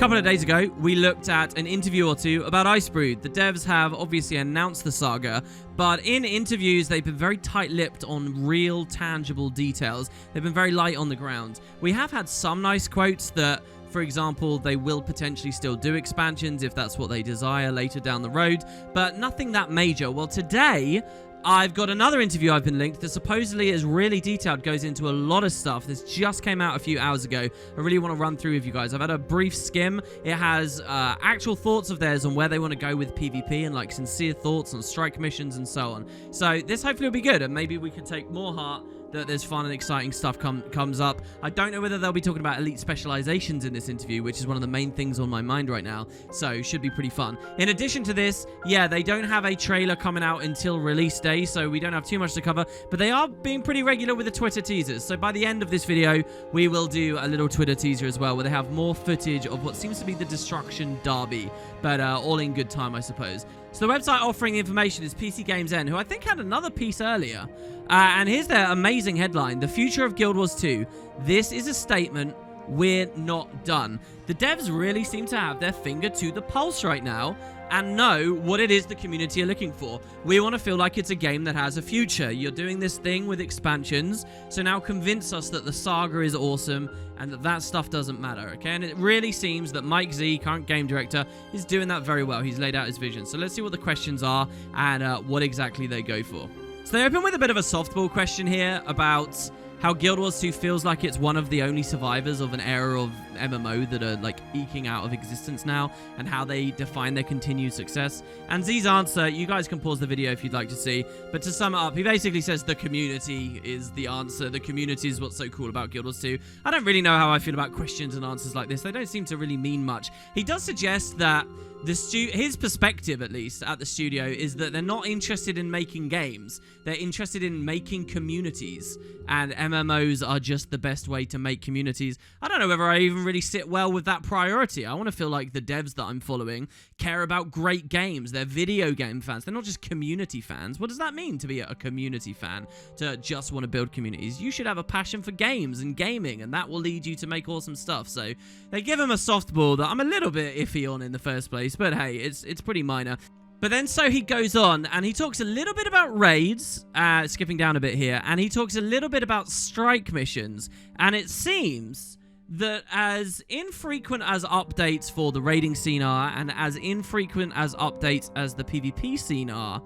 couple of days ago, we looked at an interview or two about Icebrood. The devs have obviously announced the saga, but in interviews, they've been very tight-lipped on real, tangible details. They've been very light on the ground. We have had some nice quotes that, for example, they will potentially still do expansions if that's what they desire later down the road, but nothing that major. Well, today, I've got another interview I've been linked that supposedly is really detailed, goes into a lot of stuff. This just came out a few hours ago. I really want to run through with you guys. I've had a brief skim. It has actual thoughts of theirs on where they want to go with PvP and like sincere thoughts on strike missions and so on. So this hopefully will be good, and maybe we can take more heart that there's fun and exciting stuff comes up. I don't know whether they'll be talking about elite specializations in this interview, which is one of the main things on my mind right now, so should be pretty fun. In addition to this, yeah, they don't have a trailer coming out until release day, so we don't have too much to cover, but they are being pretty regular with the Twitter teasers. So by the end of this video, we will do a little Twitter teaser as well, where they have more footage of what seems to be the Destruction Derby, but all in good time, I suppose. So the website offering the information is PC Games N, who I think had another piece earlier. And here's their amazing headline: The future of Guild Wars 2. This is a statement. We're not done. The devs really seem to have their finger to the pulse right now and know what it is the community are looking for. We want to feel like it's a game that has a future. You're doing this thing with expansions, so now convince us that the saga is awesome and that stuff doesn't matter, okay? And it really seems that Mike Z, current game director, is doing that very well. He's laid out his vision. So let's see what the questions are and what exactly they go for. So they open with a bit of a softball question here about how Guild Wars 2 feels like it's one of the only survivors of an era of MMO that are like eking out of existence now, and how they define their continued success. And Z's answer, you guys can pause the video if you'd like to see, but to sum it up, he basically says the community is the answer. The community is what's so cool about Guild Wars 2. I don't really know how I feel about questions and answers like this. They don't seem to really mean much. He does suggest that his perspective, at least, at the studio, is that they're not interested in making games. They're interested in making communities, and MMOs are just the best way to make communities. I don't know whether I even really sit well with that priority. I want to feel like the devs that I'm following care about great games. They're video game fans. They're not just community fans. What does that mean to be a community fan? To just want to build communities? You should have a passion for games and gaming, and that will lead you to make awesome stuff. So they give him a softball that I'm a little bit iffy on in the first place, but hey, it's pretty minor. But then so he goes on and he talks a little bit about raids, skipping down a bit here, and he talks a little bit about strike missions, and it seems that as infrequent as updates for the raiding scene are, and as infrequent as updates as the PvP scene are,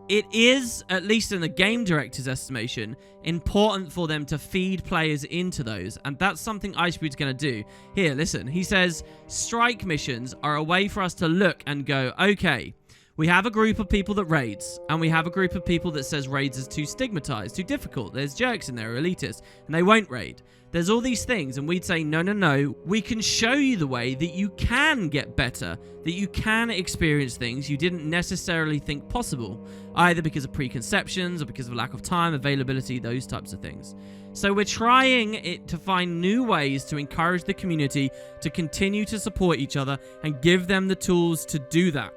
it is, at least in the game director's estimation, important for them to feed players into those, and that's something Icebrood's going to do. Here, listen, he says, strike missions are a way for us to look and go, okay, we have a group of people that raids, and we have a group of people that says raids is too stigmatized, too difficult. There's jerks in there, elitists, and they won't raid. There's all these things, and we'd say, no, no, no. We can show you the way that you can get better, that you can experience things you didn't necessarily think possible, either because of preconceptions or because of lack of time, availability, those types of things. So we're trying to find new ways to encourage the community to continue to support each other and give them the tools to do that.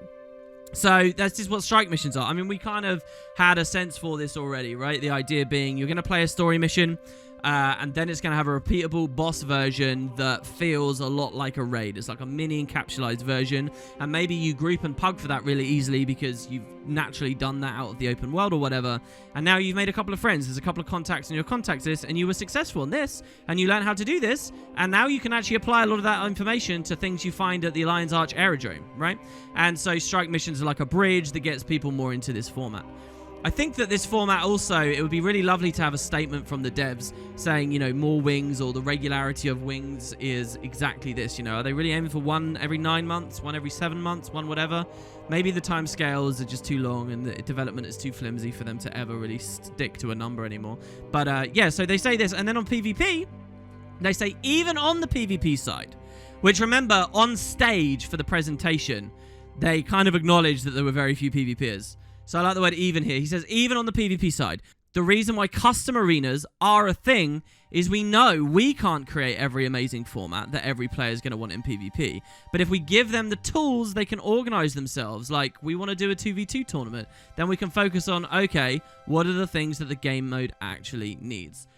So that's just what strike missions are. I mean, we kind of had a sense for this already, right? The idea being you're going to play a story mission, and then it's going to have a repeatable boss version that feels a lot like a raid. It's like a mini encapsulated version, and maybe you group and pug for that really easily because you've naturally done that out of the open world or whatever, and now you've made a couple of friends. There's a couple of contacts in your contacts list, and you were successful in this, and you learned how to do this, and now you can actually apply a lot of that information to things you find at the Lion's Arch Aerodrome, right? And so strike missions are like a bridge that gets people more into this format. I think that this format also, it would be really lovely to have a statement from the devs saying, you know, more wings, or the regularity of wings is exactly this, you know. Are they really aiming for one every 9 months, one every 7 months, one whatever? Maybe the time scales are just too long and the development is too flimsy for them to ever really stick to a number anymore. But yeah, so they say this, and then on PvP, they say even on the PvP side, which remember, on stage for the presentation, they kind of acknowledged that there were very few PvPers. So I like the word even here. He says, even on the PvP side, the reason why custom arenas are a thing is we know we can't create every amazing format that every player is going to want in PvP. But if we give them the tools, they can organize themselves. Like, we want to do a 2v2 tournament. Then we can focus on, okay, what are the things that the game mode actually needs?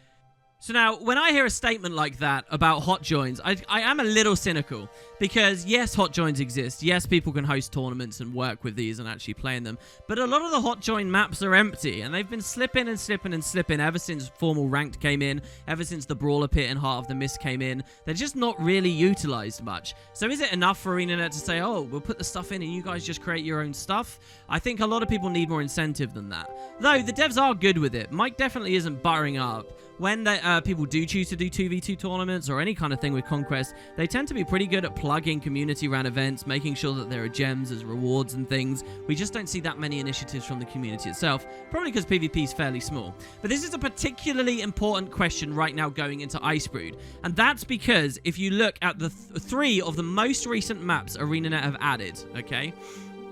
So now, when I hear a statement like that about hot joins, I am a little cynical. Because, yes, hot joins exist. Yes, people can host tournaments and work with these and actually play in them. But a lot of the hot join maps are empty. And they've been slipping and slipping and slipping ever since formal ranked came in. Ever since the Brawler Pit and Heart of the Mist came in. They're just not really utilized much. So is it enough for ArenaNet to say, oh, we'll put the stuff in and you guys just create your own stuff? I think a lot of people need more incentive than that. Though, the devs are good with it. Mike definitely isn't buttering up. When people do choose to do 2v2 tournaments or any kind of thing with Conquest, they tend to be pretty good at plugging community-ran events, making sure that there are gems as rewards and things. We just don't see that many initiatives from the community itself, probably because PvP is fairly small. But this is a particularly important question right now going into Icebrood, and that's because if you look at the three of the most recent maps ArenaNet have added, okay?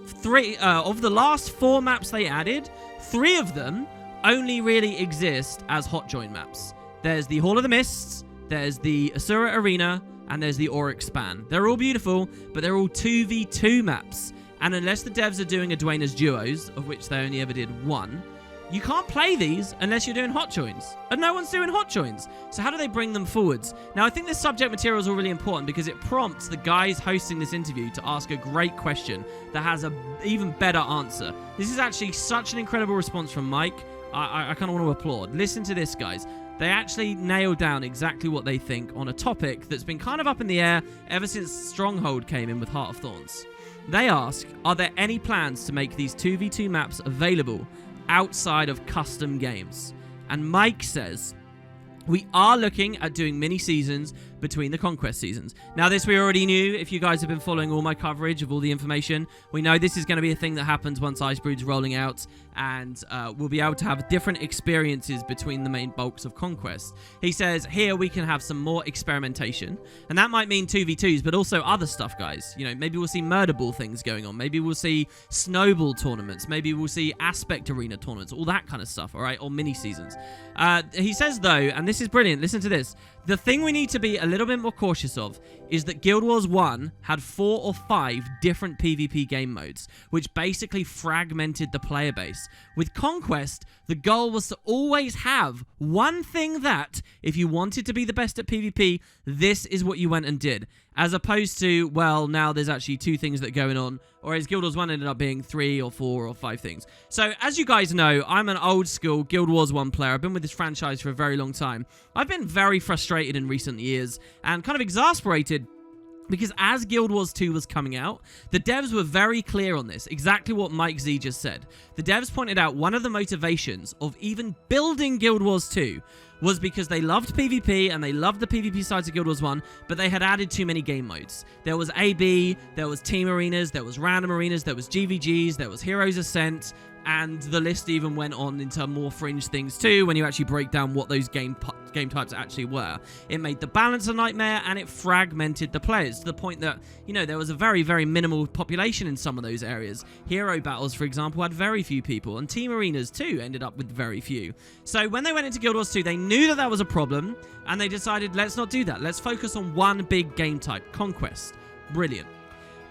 Three of the last 4 maps they added, 3 of them only really exist as hot join maps. There's the Hall of the Mists, there's the Asura Arena, and there's the Auric Span. They're all beautiful, but they're all 2v2 maps. And unless the devs are doing a Dwayner's Duos, of which they only ever did 1, you can't play these unless you're doing hot joins. And no one's doing hot joins. So how do they bring them forwards? Now, I think this subject material is all really important because it prompts the guys hosting this interview to ask a great question that has an even better answer. This is actually such an incredible response from Mike. I kind of want to applaud. Listen to this, guys. They actually nailed down exactly what they think on a topic that's been kind of up in the air ever since Stronghold came in with Heart of Thorns. They ask, are there any plans to make these 2v2 maps available outside of custom games? And Mike says, we are looking at doing mini seasons between the Conquest seasons. Now, this we already knew. If you guys have been following all my coverage of all the information, we know this is going to be a thing that happens once Icebrood's rolling out, and we'll be able to have different experiences between the main bulks of Conquest. He says, here we can have some more experimentation, and that might mean 2v2s, but also other stuff, guys. You know, maybe we'll see murder ball things going on. Maybe we'll see snowball tournaments. Maybe we'll see aspect arena tournaments, all that kind of stuff, all right, or mini seasons. He says, though, and this is brilliant, listen to this, the thing we need to be a little bit more cautious of is that Guild Wars 1 had 4 or 5 different PvP game modes, which basically fragmented the player base. With Conquest, the goal was to always have one thing that, if you wanted to be the best at PvP, this is what you went and did. As opposed to, well, now there's actually 2 things that are going on, whereas Guild Wars 1 ended up being 3 or 4 or 5 things. So, as you guys know, I'm an old school Guild Wars 1 player. I've been with this franchise for a very long time. I've been very frustrated in recent years and kind of exasperated because as Guild Wars 2 was coming out, the devs were very clear on this, exactly what Mike Z just said. The devs pointed out one of the motivations of even building Guild Wars 2 was because they loved PvP and they loved the PvP sides of Guild Wars 1, but they had added too many game modes. There was AB, there was Team Arenas, there was Random Arenas, there was GVGs, there was Heroes Ascent, and the list even went on into more fringe things too when you actually break down what those game types actually were. It made the balance a nightmare and it fragmented the players to the point that, you know, there was a very, very minimal population in some of those areas. Hero battles, for example, had very few people, and team arenas too ended up with very few. So when they went into Guild Wars 2, they knew that that was a problem, and they decided, let's not do that. Let's focus on one big game type, Conquest. Brilliant.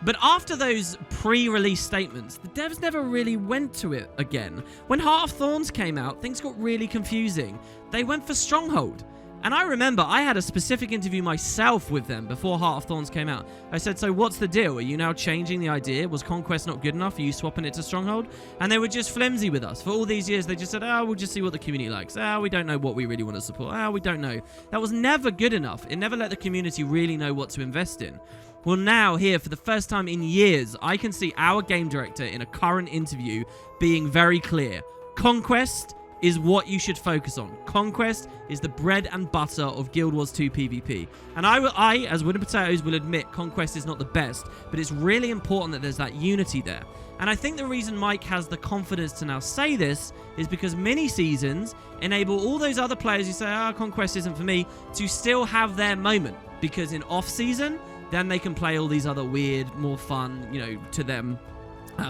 But after those pre-release statements, the devs never really went to it again. When Heart of Thorns came out, things got really confusing. They went for Stronghold. And I remember I had a specific interview myself with them before Heart of Thorns came out. I said, so what's the deal? Are you now changing the idea? Was Conquest not good enough? Are you swapping it to Stronghold? And they were just flimsy with us. For all these years, they just said, oh, we'll just see what the community likes. Oh, we don't know what we really want to support. Oh, we don't know. That was never good enough. It never let the community really know what to invest in. Well, now, here, for the first time in years, I can see our game director in a current interview being very clear. Conquest is what you should focus on. Conquest is the bread and butter of Guild Wars 2 PvP. And I, as Wood and Potatoes, will admit Conquest is not the best, but it's really important that there's that unity there. And I think the reason Mike has the confidence to now say this is because mini-seasons enable all those other players who say, Conquest isn't for me, to still have their moment. Because in off-season, then they can play all these other weird, more fun, you know, to them,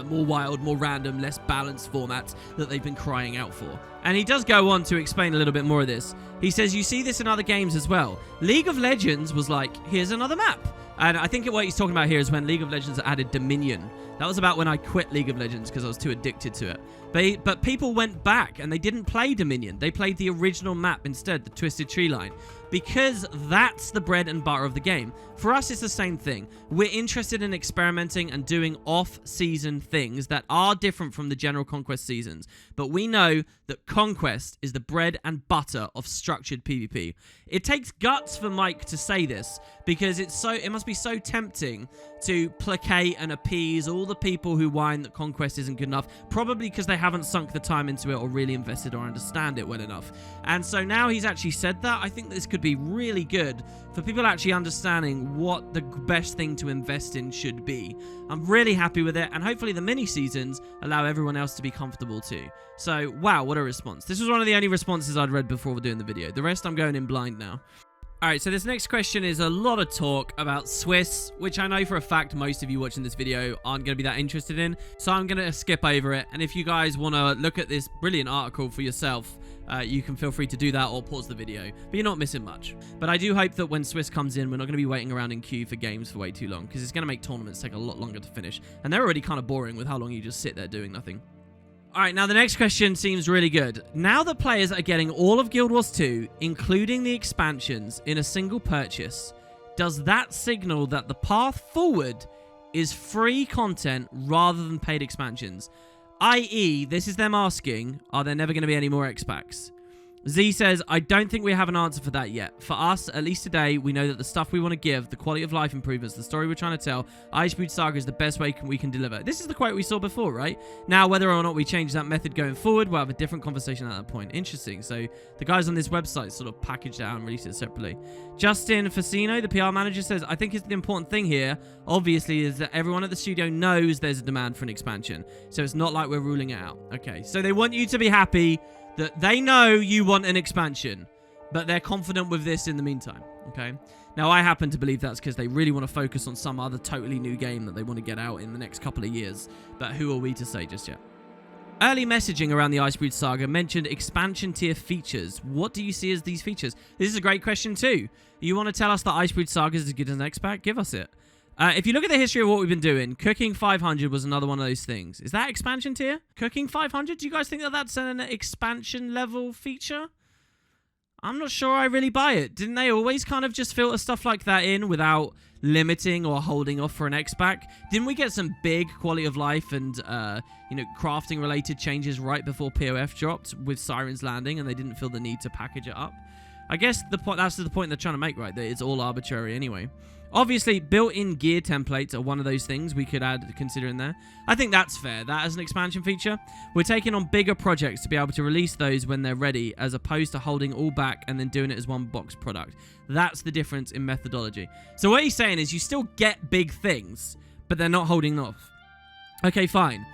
more wild, more random, less balanced formats that they've been crying out for. And he does go on to explain a little bit more of this. He says, you see this in other games as well. League of Legends was like, here's another map. And I think what he's talking about here is when League of Legends added Dominion. That was about when I quit League of Legends because I was too addicted to it. But people went back and they didn't play Dominion. They played the original map instead, the Twisted Tree Line, because that's the bread and butter of the game. For us, it's the same thing. We're interested in experimenting and doing off-season things that are different from the general Conquest seasons. But we know that Conquest is the bread and butter of structured PvP. It takes guts for Mike to say this because it must be so tempting to placate and appease all the people who whine that Conquest isn't good enough, probably because they haven't sunk the time into it or really invested or understand it well enough. And so now he's actually said that. I think this could be really good for people actually understanding what the best thing to invest in should be. I'm really happy with it, and hopefully the mini seasons allow everyone else to be comfortable too. So, wow, what a response. This was one of the only responses I'd read before doing the video. The rest I'm going in blind now. Alright, so this next question is a lot of talk about Swiss, which I know for a fact most of you watching this video aren't going to be that interested in, so I'm going to skip over it. And if you guys want to look at this brilliant article for yourself, you can feel free to do that or pause the video, but you're not missing much. But I do hope that when Swiss comes in, we're not going to be waiting around in queue for games for way too long, because it's going to make tournaments take a lot longer to finish, and they're already kind of boring with how long you just sit there doing nothing. Alright, now the next question seems really good. Now that players are getting all of Guild Wars 2, including the expansions, in a single purchase, does that signal that the path forward is free content rather than paid expansions? I.e., this is them asking, are there never going to be any more X-Packs? Z says, I don't think we have an answer for that yet. For us, at least today, we know that the stuff we want to give, the quality of life improvements, the story we're trying to tell, Icebrood Saga is the best way we can deliver. This is the quote we saw before, right? Now, whether or not we change that method going forward, we'll have a different conversation at that point. Interesting. So the guys on this website sort of packaged it out and released it separately. Justin Facino, the PR manager, says, I think it's the important thing here, obviously, is that everyone at the studio knows there's a demand for an expansion. So it's not like we're ruling it out. Okay, so they want you to be happy that they know you want an expansion, but they're confident with this in the meantime, okay? Now, I happen to believe that's because they really want to focus on some other totally new game that they want to get out in the next couple of years, but who are we to say just yet? Early messaging around the Icebrood Saga mentioned expansion tier features. What do you see as these features? This is a great question too. You want to tell us that Icebrood Saga is as good as an X-Pack? Give us it. If you look at the history of what we've been doing, Cooking 500 was another one of those things. Is that expansion tier? Cooking 500? Do you guys think that that's an expansion level feature? I'm not sure I really buy it. Didn't they always kind of just filter stuff like that in without limiting or holding off for an X-Pack? Didn't we get some big quality of life and, crafting related changes right before POF dropped with Siren's Landing, and they didn't feel the need to package it up? I guess that's the point they're trying to make, right? That it's all arbitrary anyway. Obviously, built-in gear templates are one of those things we could consider in there. I think that's fair. That as an expansion feature. We're taking on bigger projects to be able to release those when they're ready, as opposed to holding all back and then doing it as one box product. That's the difference in methodology. So what he's saying is you still get big things, but they're not holding off. Okay, fine.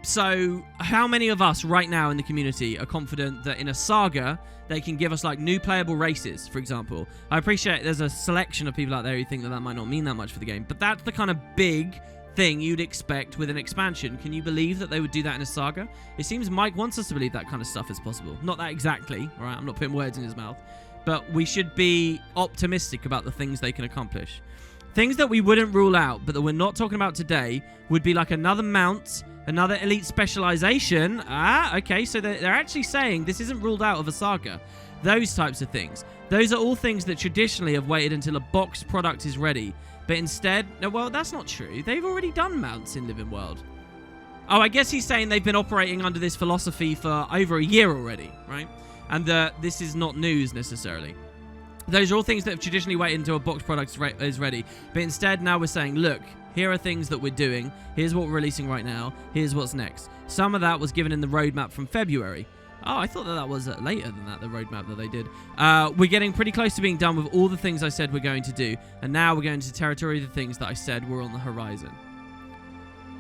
So how many of us right now in the community are confident that in a saga they can give us like new playable races, for example? I appreciate there's a selection of people out there who think that that might not mean that much for the game, but that's the kind of big thing you'd expect with an expansion. Can you believe that they would do that in a saga? It seems Mike wants us to believe that kind of stuff is possible. Not that exactly, all right? I'm not putting words in his mouth, but we should be optimistic about the things they can accomplish. Things that we wouldn't rule out, but that we're not talking about today, would be like another mount, another elite specialization. Okay, so they're actually saying this isn't ruled out of a saga. Those types of things. Those are all things that traditionally have waited until a boxed product is ready. But instead, no, well, that's not true. They've already done mounts in Living World. Oh, I guess he's saying they've been operating under this philosophy for over a year already, right? And this is not news necessarily. Those are all things that have traditionally waited until a boxed product is ready. But instead, now we're saying, look, here are things that we're doing. Here's what we're releasing right now. Here's what's next. Some of that was given in the roadmap from February. Oh, I thought that was later than that, the roadmap that they did. We're getting pretty close to being done with all the things I said we're going to do. And now we're going to territory of the things that I said were on the horizon.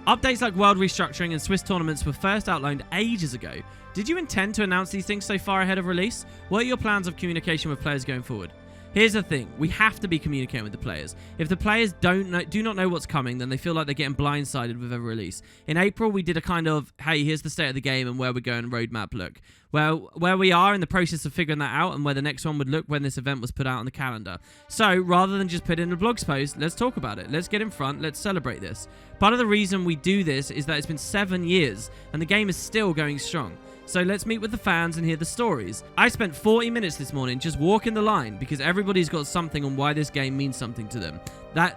Updates like world restructuring and Swiss tournaments were first outlined ages ago. Did you intend to announce these things so far ahead of release? What are your plans of communication with players going forward? Here's the thing. We have to be communicating with the players. If the players do not know what's coming, then they feel like they're getting blindsided with every release. In April, we did a kind of, hey, here's the state of the game and where we're going roadmap look. Well, where we are in the process of figuring that out and where the next one would look when this event was put out on the calendar. So, rather than just put it in a blog post, let's talk about it. Let's get in front. Let's celebrate this. Part of the reason we do this is that it's been 7 years and the game is still going strong. So let's meet with the fans and hear the stories. I spent 40 minutes this morning just walking the line because everybody's got something on why this game means something to them.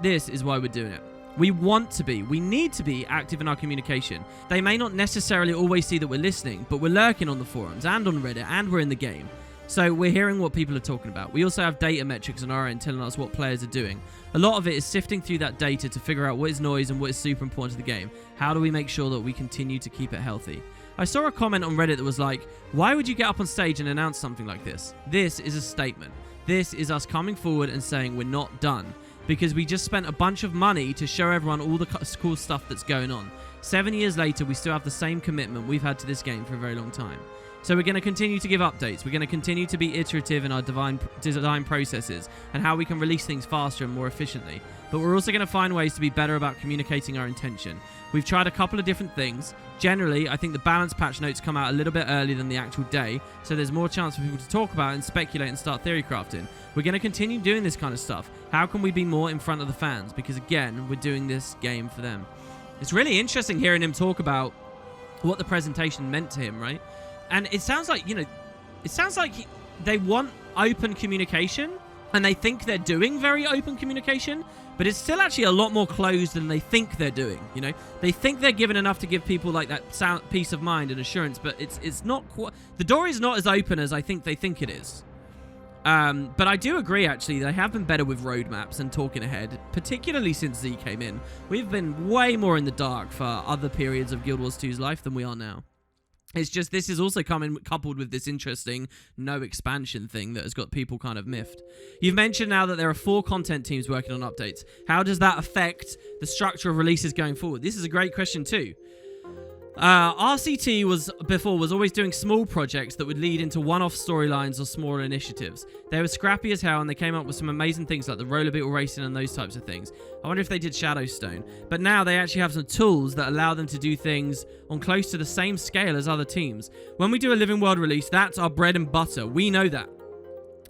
This is why we're doing it. We need to be active in our communication. They may not necessarily always see that we're listening, but we're lurking on the forums and on Reddit and we're in the game. So we're hearing what people are talking about. We also have data metrics on our end telling us what players are doing. A lot of it is sifting through that data to figure out what is noise and what is super important to the game. How do we make sure that we continue to keep it healthy? I saw a comment on Reddit that was like, why would you get up on stage and announce something like this? This is a statement. This is us coming forward and saying we're not done. Because we just spent a bunch of money to show everyone all the cool stuff that's going on. 7 years later, we still have the same commitment we've had to this game for a very long time. So we're going to continue to give updates. We're going to continue to be iterative in our design processes and how we can release things faster and more efficiently. But we're also going to find ways to be better about communicating our intention. We've tried a couple of different things. Generally, I think the balance patch notes come out a little bit earlier than the actual day, so there's more chance for people to talk about and speculate and start theory crafting. We're going to continue doing this kind of stuff. How can we be more in front of the fans? Because again, we're doing this game for them. It's really interesting hearing him talk about what the presentation meant to him, right? And it sounds like, they want open communication, and they think they're doing very open communication, but it's still actually a lot more closed than they think they're doing, They think they're giving enough to give people like that peace of mind and assurance, but it's not quite... The door is not as open as I think they think it is. But I do agree, actually, they have been better with roadmaps and talking ahead, particularly since Z came in. We've been way more in the dark for other periods of Guild Wars 2's life than we are now. It's just this is also coming coupled with this interesting no expansion thing that has got people kind of miffed. You've mentioned now that there are 4 content teams working on updates. How does that affect the structure of releases going forward? This is a great question too. RCT was always doing small projects that would lead into one-off storylines or smaller initiatives. They were scrappy as hell and they came up with some amazing things like the roller beetle racing and those types of things. I wonder if they did Shadowstone. But now they actually have some tools that allow them to do things on close to the same scale as other teams. When we do a Living World release, that's our bread and butter. We know that.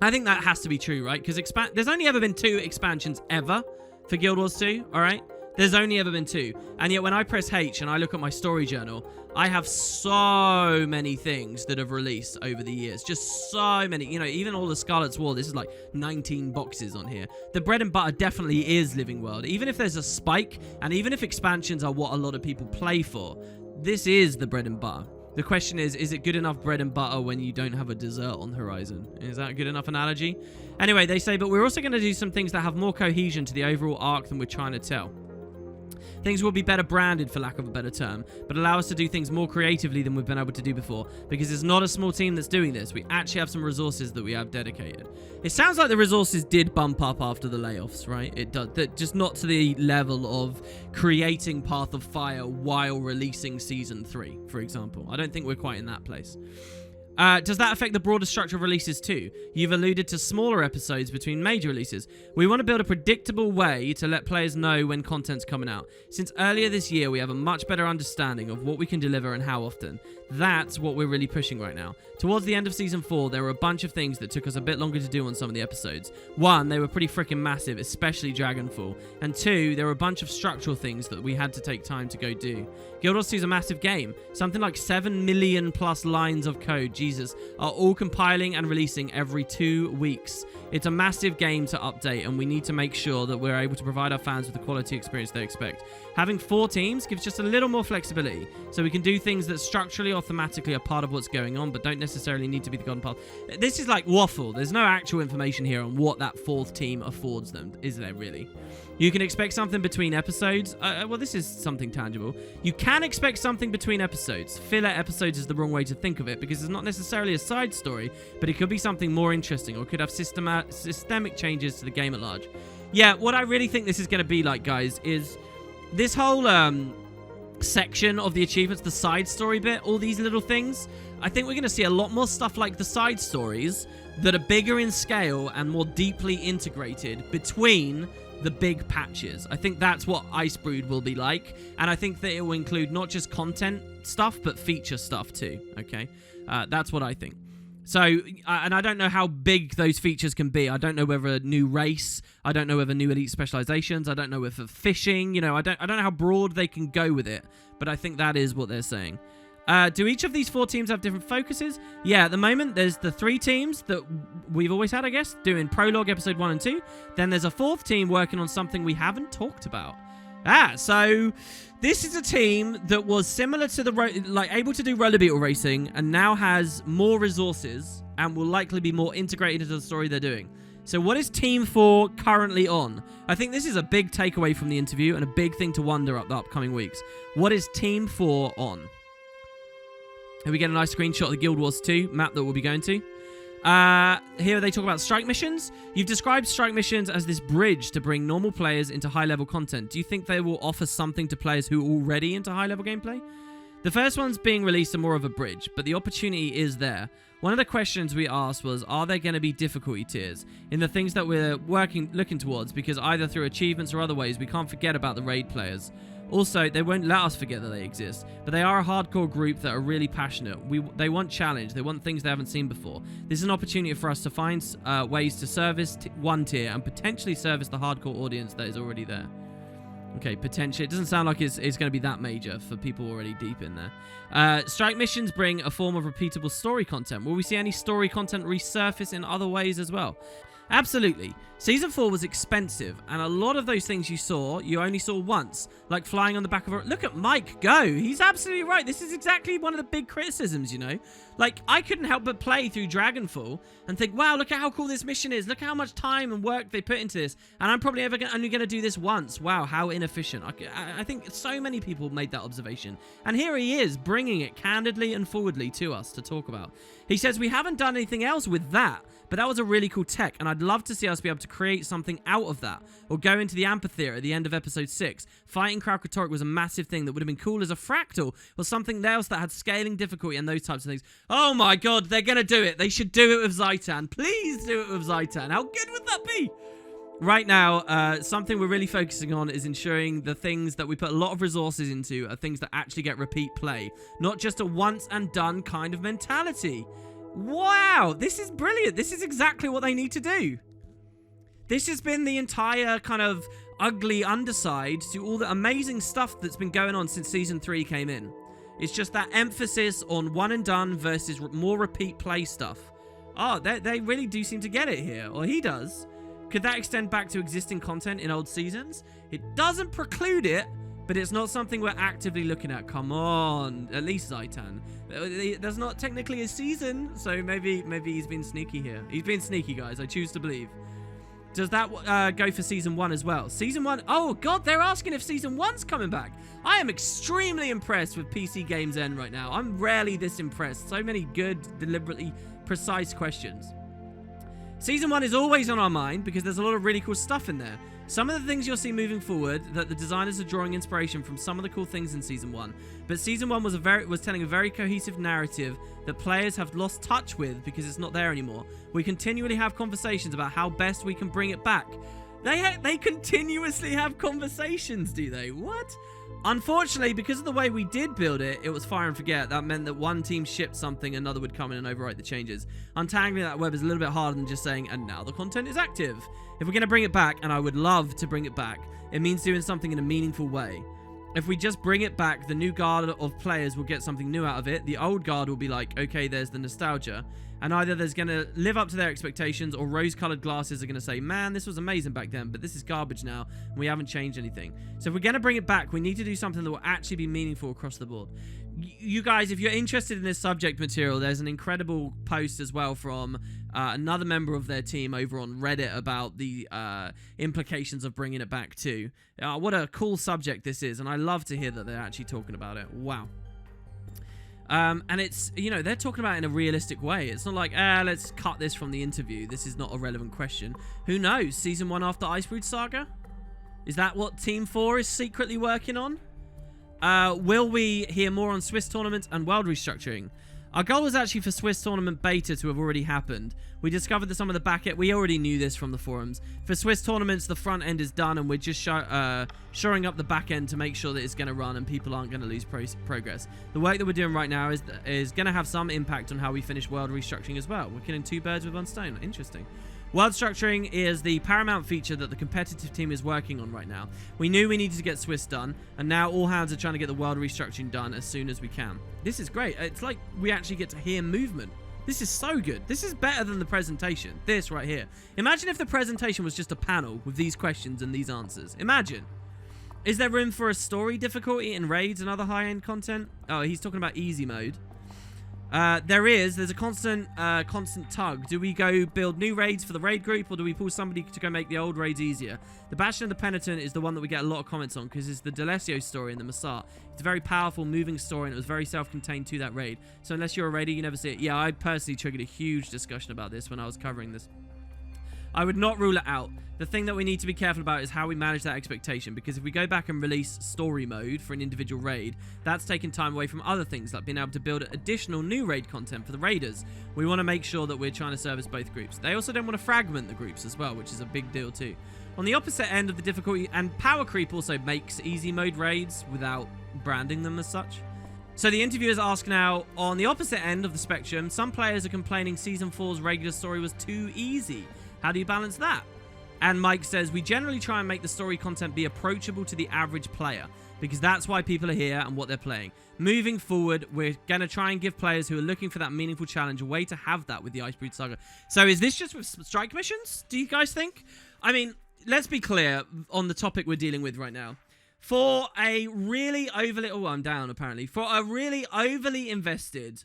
I think that has to be true, right? Because there's only ever been 2 expansions ever for Guild Wars 2, alright? There's only ever been 2. And yet when I press H and I look at my story journal, I have so many things that have released over the years. Just so many. Even all the Scarlet's War, this is like 19 boxes on here. The bread and butter definitely is Living World. Even if there's a spike, and even if expansions are what a lot of people play for, this is the bread and butter. The question is it good enough bread and butter when you don't have a dessert on the horizon? Is that a good enough analogy? Anyway, they say, but we're also going to do some things that have more cohesion to the overall arc than we're trying to tell. Things will be better branded, for lack of a better term, but allow us to do things more creatively than we've been able to do before, because it's not a small team that's doing this. We actually have some resources that we have dedicated. It sounds like the resources did bump up after the layoffs, right? It does, just not to the level of creating Path of Fire while releasing Season 3, for example. I don't think we're quite in that place. Does that affect the broader structure of releases too? You've alluded to smaller episodes between major releases. We want to build a predictable way to let players know when content's coming out. Since earlier this year, we have a much better understanding of what we can deliver and how often. That's what we're really pushing right now. Towards the end of Season 4, there were a bunch of things that took us a bit longer to do on some of the episodes. 1, they were pretty freaking massive, especially Dragonfall. And 2, there were a bunch of structural things that we had to take time to go do. Guild Wars 2 is a massive game. Something like 7 million plus lines of code, Jesus, are all compiling and releasing every 2 weeks. It's a massive game to update, and we need to make sure that we're able to provide our fans with the quality experience they expect. Having 4 teams gives just a little more flexibility, so we can do things that structurally or thematically are part of what's going on, but don't necessarily need to be the golden path. This is like waffle. There's no actual information here on what that 4th team affords them, is there really? You can expect something between episodes. Well, this is something tangible. You can expect something between episodes. Filler episodes is the wrong way to think of it, because it's not necessarily a side story, but it could be something more interesting, or could have systemic changes to the game at large. Yeah, what I really think this is going to be like, guys, is this whole section of the achievements, the side story bit, all these little things. I think we're going to see a lot more stuff like the side stories that are bigger in scale and more deeply integrated between the big patches. I think that's what Icebrood will be like, and I think that it will include not just content stuff, but feature stuff too, okay? That's what I think. So, and I don't know how big those features can be. I don't know whether a new race, I don't know whether new elite specializations, I don't know whether fishing, you know, I don't know how broad they can go with it, but I think that is what they're saying. Do each of these 4 teams have different focuses? Yeah, at the moment, there's the 3 teams that we've always had, I guess, doing Prologue Episode 1 and 2. Then there's a 4th team working on something we haven't talked about. So this is a team that was similar to able to do roller beetle racing and now has more resources and will likely be more integrated into the story they're doing. So what is Team 4 currently on? I think this is a big takeaway from the interview and a big thing to wonder up the upcoming weeks. What is Team 4 on? Here we get a nice screenshot of the Guild Wars 2 map that we'll be going to. Here they talk about strike missions. You've described strike missions as this bridge to bring normal players into high-level content. Do you think they will offer something to players who are already into high-level gameplay? The first ones being released are more of a bridge, but the opportunity is there. One of the questions we asked was, are there going to be difficulty tiers in the things that we're looking towards? Because either through achievements or other ways, we can't forget about the raid players. Also, they won't let us forget that they exist, but they are a hardcore group that are really passionate. They want challenge. They want things they haven't seen before. This is an opportunity for us to find ways to service one tier and potentially service the hardcore audience that is already there. Okay, potentially. It doesn't sound like it's going to be that major for people already deep in there. Strike missions bring a form of repeatable story content. Will we see any story content resurface in other ways as well? Absolutely. Season 4 was expensive, and a lot of those things you only saw once, like flying on the back of a... Look at Mike go! He's absolutely right. This is exactly one of the big criticisms, you know? Like, I couldn't help but play through Dragonfall and think, wow, look at how cool this mission is. Look at how much time and work they put into this, and I'm probably only going to do this once. Wow, how inefficient. I think so many people made that observation. And here he is, bringing it candidly and forwardly to us to talk about. He says, we haven't done anything else with that, but that was a really cool tech, and I'd love to see us be able to create something out of that, or go into the amphitheater at the end of episode 6. Fighting Kralkatorrik was a massive thing that would have been cool as a fractal, or something else that had scaling difficulty and those types of things. Oh my god, they're gonna do it. They should do it with Zaitan. Please do it with Zaitan. How good would that be? Right now, something we're really focusing on is ensuring the things that we put a lot of resources into are things that actually get repeat play, not just a once and done kind of mentality. Wow, this is brilliant. This is exactly what they need to do. This has been the entire kind of ugly underside to all the amazing stuff that's been going on since Season 3 came in. It's just that emphasis on one and done versus more repeat play stuff. Oh, they really do seem to get it here, or he does. Could that extend back to existing content in old seasons? It doesn't preclude it, but it's not something we're actively looking at. Come on, at least Zaitan. There's not technically a season, so maybe he's been sneaky here. He's been sneaky, guys. I choose to believe. Does that go for Season 1 as well? Season 1... Oh, God, they're asking if Season 1's coming back. I am extremely impressed with PC Games End right now. I'm rarely this impressed. So many good, deliberately precise questions. Season 1 is always on our mind because there's a lot of really cool stuff in there. Some of the things you'll see moving forward, that the designers are drawing inspiration from some of the cool things in Season 1. But Season 1 was telling a very cohesive narrative that players have lost touch with because it's not there anymore. We continually have conversations about how best we can bring it back. They continuously have conversations, do they? What? Unfortunately, because of the way we did build it, it was fire and forget. That meant that one team shipped something, another would come in and overwrite the changes. Untangling that web is a little bit harder than just saying, and now the content is active. If we're going to bring it back, and I would love to bring it back, it means doing something in a meaningful way. If we just bring it back, the new guard of players will get something new out of it. The old guard will be like, okay, there's the nostalgia. And either there's going to live up to their expectations, or rose-colored glasses are going to say, man, this was amazing back then, but this is garbage now, and we haven't changed anything. So if we're going to bring it back, we need to do something that will actually be meaningful across the board. You guys, if you're interested in this subject material, there's an incredible post as well from another member of their team over on Reddit about the implications of bringing it back too. What a cool subject this is, and I love to hear that they're actually talking about it. Wow. And it's, you know, they're talking about it in a realistic way. It's not like, let's cut this from the interview. This is not a relevant question. Who knows? Season 1 after Icebrood Saga? Is that what Team 4 is secretly working on? Will we hear more on Swiss tournaments and world restructuring? Our goal was actually for Swiss Tournament Beta to have already happened. We discovered that some of the back end... We already knew this from the forums. For Swiss Tournaments, the front end is done, and we're just shoring up the back end to make sure that it's going to run and people aren't going to lose progress. The work that we're doing right now is going to have some impact on how we finish world restructuring as well. We're killing 2 birds with 1 stone. Interesting. World structuring is the paramount feature that the competitive team is working on right now. We knew we needed to get Swiss done, and now all hands are trying to get the world restructuring done as soon as we can. This is great. It's like we actually get to hear movement. This is so good. This is better than the presentation. This right here. Imagine if the presentation was just a panel with these questions and these answers. Imagine. Is there room for a story difficulty in raids and other high-end content? Oh, he's talking about easy mode. There's a constant tug. Do we go build new raids for the raid group, or do we pull somebody to go make the old raids easier? The Bastion of the Penitent is the one that we get a lot of comments on because it's the Delesio story in the Massart. It's a very powerful, moving story, and it was very self-contained to that raid. So unless you're a raider, you never see it. Yeah, I personally triggered a huge discussion about this when I was covering this. I would not rule it out. The thing that we need to be careful about is how we manage that expectation, because if we go back and release story mode for an individual raid, that's taking time away from other things, like being able to build additional new raid content for the raiders. We want to make sure that we're trying to service both groups. They also don't want to fragment the groups as well, which is a big deal too. On the opposite end of the difficulty, and power creep also makes easy mode raids without branding them as such. So the interviewers ask now, on the opposite end of the spectrum, some players are complaining Season 4's regular story was too easy. How do you balance that? And Mike says, we generally try and make the story content be approachable to the average player, because that's why people are here and what they're playing. Moving forward, we're going to try and give players who are looking for that meaningful challenge a way to have that with the Icebrood Saga. So is this just with strike missions, do you guys think? I mean, let's be clear on the topic we're dealing with right now. For a really overly... Oh, I'm down, apparently. For a really overly invested,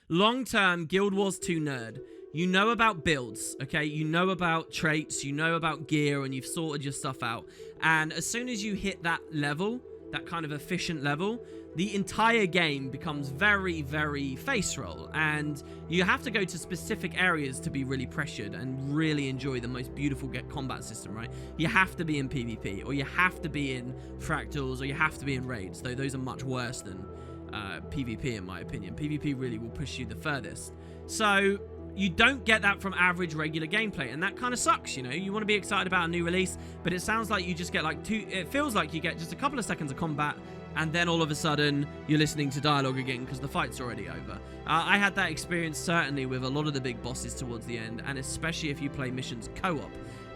long-term Guild Wars 2 nerd, you know about builds, okay? You know about traits, you know about gear, and you've sorted your stuff out. And as soon as you hit that level, that kind of efficient level, the entire game becomes very, very face roll. And you have to go to specific areas to be really pressured and really enjoy the most beautiful combat system, right? You have to be in PvP, or you have to be in fractals, or you have to be in raids, though those are much worse than PvP in my opinion. PvP really will push you the furthest. So you don't get that from average regular gameplay, and that kind of sucks, you know? You want to be excited about a new release, but it sounds like you just get like it feels like you get just a couple of seconds of combat, and then all of a sudden you're listening to dialogue again because the fight's already over. I had that experience certainly with a lot of the big bosses towards the end, and especially if you play missions co-op.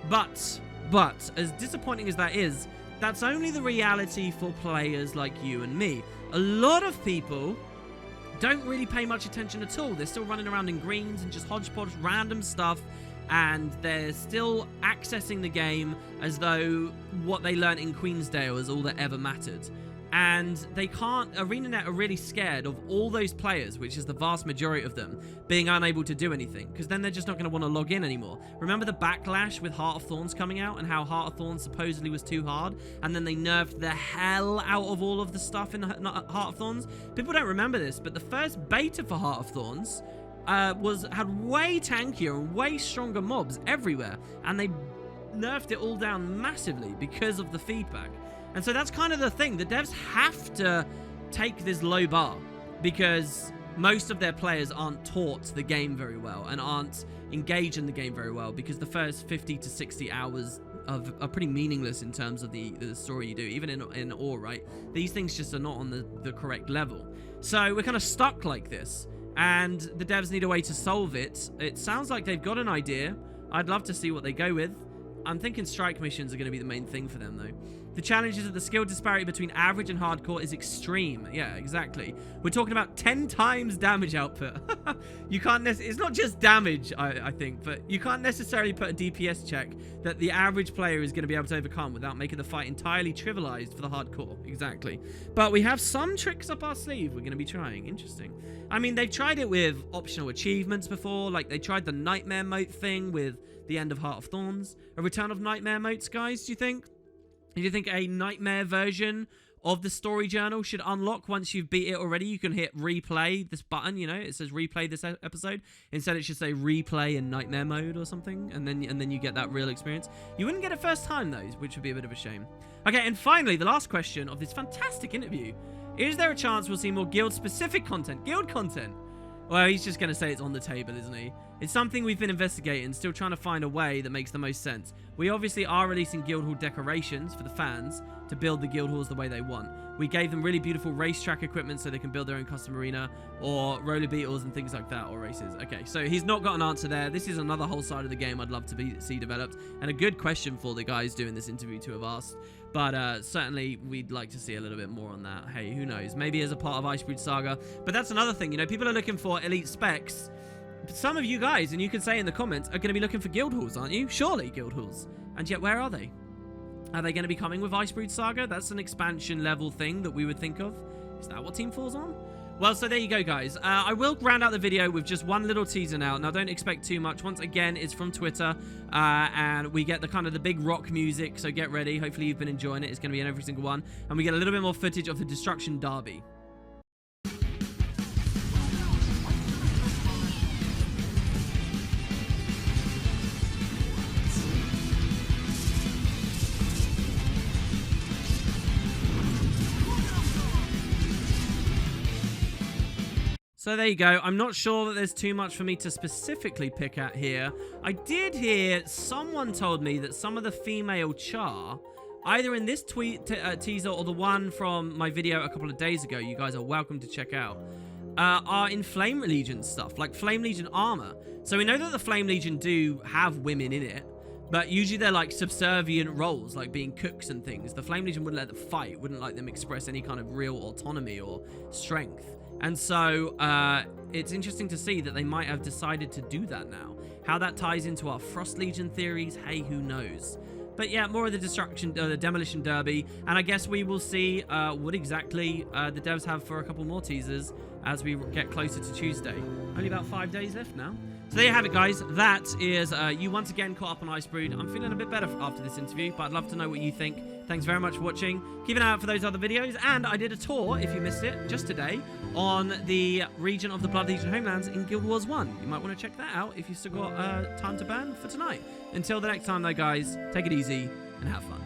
But as disappointing as that is, that's only the reality for players like you and me. A lot of people don't really pay much attention at all. They're still running around in greens and just hodgepodge random stuff, and they're still accessing the game as though what they learnt in Queensdale is all that ever mattered. And they can't... ArenaNet are really scared of all those players, which is the vast majority of them, being unable to do anything, because then they're just not going to want to log in anymore. Remember the backlash with Heart of Thorns coming out, and how Heart of Thorns supposedly was too hard, and then they nerfed the hell out of all of the stuff in Heart of Thorns? People don't remember this, but the first beta for Heart of Thorns had way tankier and way stronger mobs everywhere, and they nerfed it all down massively because of the feedback. And so that's kind of the thing. The devs have to take this low bar because most of their players aren't taught the game very well and aren't engaged in the game very well, because the first 50 to 60 hours are pretty meaningless in terms of the story you do, even in ore, right? These things just are not on the correct level. So we're kind of stuck like this, and the devs need a way to solve it. It sounds like they've got an idea. I'd love to see what they go with. I'm thinking strike missions are going to be the main thing for them, though. The challenge is that the skill disparity between average and hardcore is extreme. Yeah, exactly. We're talking about 10 times damage output. You can't it's not just damage, I think, but you can't necessarily put a DPS check that the average player is going to be able to overcome without making the fight entirely trivialized for the hardcore. Exactly. But we have some tricks up our sleeve we're going to be trying. Interesting. I mean, they've tried it with optional achievements before. Like, they tried the Nightmare Moat thing with the end of Heart of Thorns. A return of Nightmare Moats, guys, do you think? Do you think a nightmare version of the story journal should unlock once you've beat it already? You can hit replay this button, you know, it says replay this episode. Instead, it should say replay in nightmare mode or something, and then you get that real experience. You wouldn't get it first time, though, which would be a bit of a shame. Okay, and finally, the last question of this fantastic interview. Is there a chance we'll see more guild-specific content? Guild content? Well, he's just going to say it's on the table, isn't he? It's something we've been investigating, still trying to find a way that makes the most sense. We obviously are releasing guild hall decorations for the fans to build the guild halls the way they want. We gave them really beautiful racetrack equipment so they can build their own custom arena or roller beetles and things like that, or races. Okay, so he's not got an answer there. This is another whole side of the game I'd love to see developed, and a good question for the guys doing this interview to have asked. But certainly we'd like to see a little bit more on that. Hey, who knows? Maybe as a part of Icebrood Saga. But that's another thing, you know, people are looking for elite specs. Some of you guys, and you can say in the comments, are going to be looking for guild halls, aren't you? Surely guild halls. And yet, where are they? Are they going to be coming with Icebrood Saga? That's an expansion level thing that we would think of. Is that what Team 4's on? Well, so there you go, guys. I will round out the video with just one little teaser now. Now, don't expect too much. Once again, it's from Twitter, and we get the kind of the big rock music, so get ready. Hopefully, you've been enjoying it. It's going to be in every single one. And we get a little bit more footage of the Destruction Derby. So there you go. I'm not sure that there's too much for me to specifically pick at here. I did hear someone told me that some of the female char, either in this teaser or the one from my video a couple of days ago, you guys are welcome to check out, are in Flame Legion stuff, like Flame Legion armor. So we know that the Flame Legion do have women in it, but usually they're like subservient roles, like being cooks and things. The Flame Legion wouldn't let them fight, wouldn't let them express any kind of real autonomy or strength. And so it's interesting to see that they might have decided to do that now. How that ties into our Frost Legion theories, hey, who knows? But yeah, more of the Demolition Derby. And I guess we will see what exactly the devs have for a couple more teasers as we get closer to Tuesday. Only about 5 days left now. So there you have it, guys. That is you once again caught up on Icebrood. I'm feeling a bit better after this interview, but I'd love to know what you think. Thanks very much for watching. Keep an eye out for those other videos. And I did a tour, if you missed it, just today, on the region of the Blood Legion homelands in Guild Wars 1. You might want to check that out if you've still got time to burn for tonight. Until the next time, though, guys, take it easy and have fun.